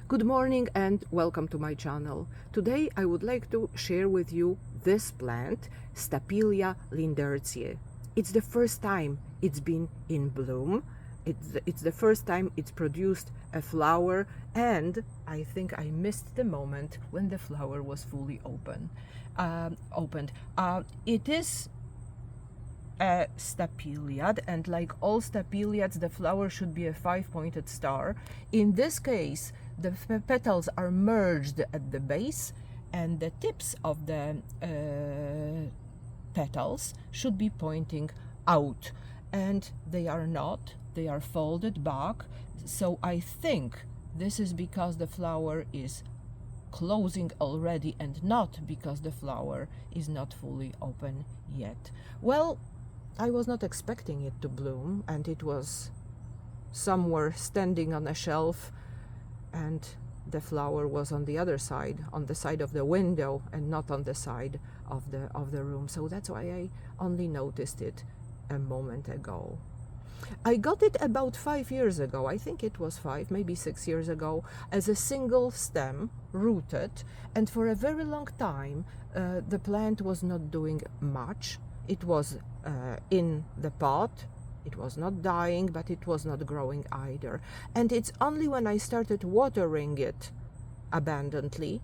Good morning and welcome to my channel. Today I would like to share with you this plant, Stapelia leendertziae. It's the first time it's been in bloom. It's the first time it's produced a flower, and I think I missed the moment when the flower was fully opened. It is a stapeliad, and like all stapeliads, the flower should be a five-pointed star. In this case, the petals are merged at the base, and the tips of the petals should be pointing out, and they are not. They are folded back, so I think this is because the flower is closing already and not because the flower is not fully open yet. Well, I was not expecting it to bloom, and it was somewhere standing on a shelf, and the flower was on the other side, on the side of the window, and not on the side of the room. So that's why I only noticed it a moment ago. I got it about 5 years ago. I think it was 5, maybe 6 years ago, as a single stem, rooted, and for a very long time the plant was not doing much. It was in the pot. It was not dying, but it was not growing either. And it's only when I started watering it abundantly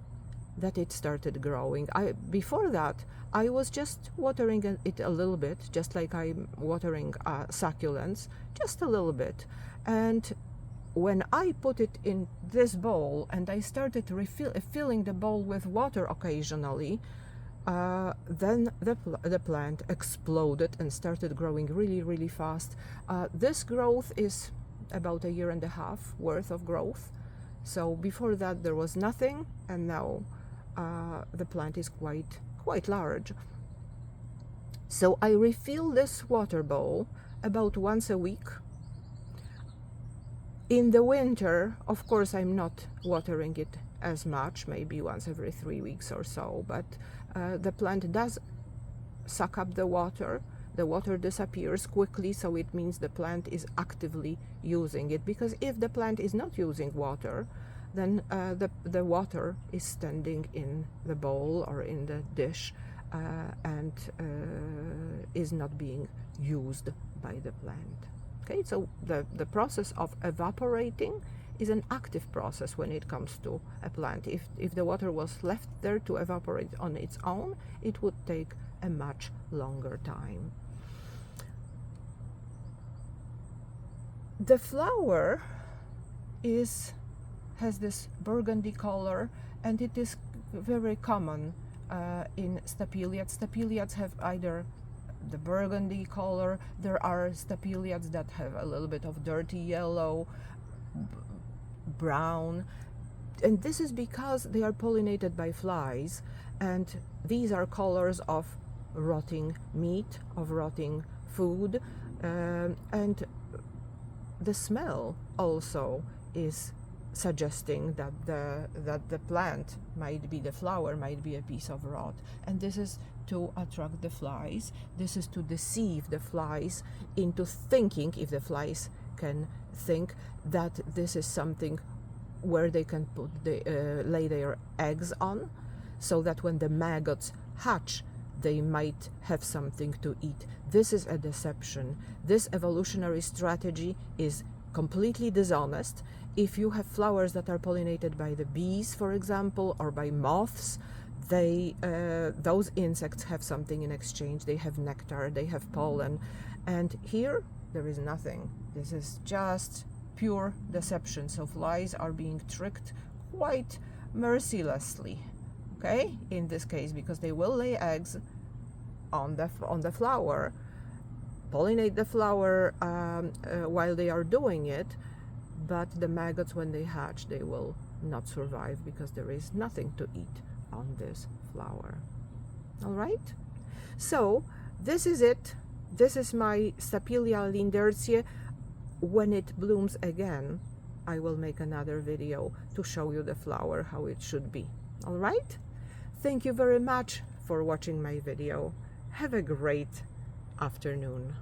that it started growing. Before that, I was just watering it a little bit, just like I'm watering succulents, just a little bit. And when I put it in this bowl and I started filling the bowl with water occasionally, then the plant exploded and started growing really fast. This growth is about 1.5 years worth of growth. So before that there was nothing, and now the plant is quite large. So I refill this water bowl about once a week. In the winter, of course, I'm not watering it as much, maybe once every 3 weeks or so, but the plant does suck up the water. The water disappears quickly, so it means the plant is actively using it, because if the plant is not using water, then the water is standing in the bowl or in the dish and is not being used by the plant. Okay, so the process of evaporating is an active process when it comes to a plant. If the water was left there to evaporate on its own, it would take a much longer time. The flower has this burgundy color, and it is very common in stapeliads. Stapeliads have either the burgundy color. There are stapeliads that have a little bit of dirty yellow, brown, and this is because they are pollinated by flies, and these are colors of rotting meat, of rotting food, and the smell also is suggesting that the plant might be, the flower might be a piece of rot, and this is to attract the flies. This is to deceive the flies into thinking, if the flies can think, that this is something where they can lay their eggs on, so that when the maggots hatch, they might have something to eat. This is a deception. This evolutionary strategy is completely dishonest. If you have flowers that are pollinated by the bees, for example, or by moths, those insects have something in exchange. They have nectar, they have pollen, and here there is nothing. This is just pure deception. So flies are being tricked quite mercilessly, okay, in this case, because they will lay eggs on the flower, pollinate the flower while they are doing it, but the maggots, when they hatch, they will not survive because there is nothing to eat on this flower. All right, so this is it. This is my Stapelia leendertziae. When it blooms again, I will make another video to show you the flower, how it should be. All right, thank you very much for watching my video. Have a great afternoon.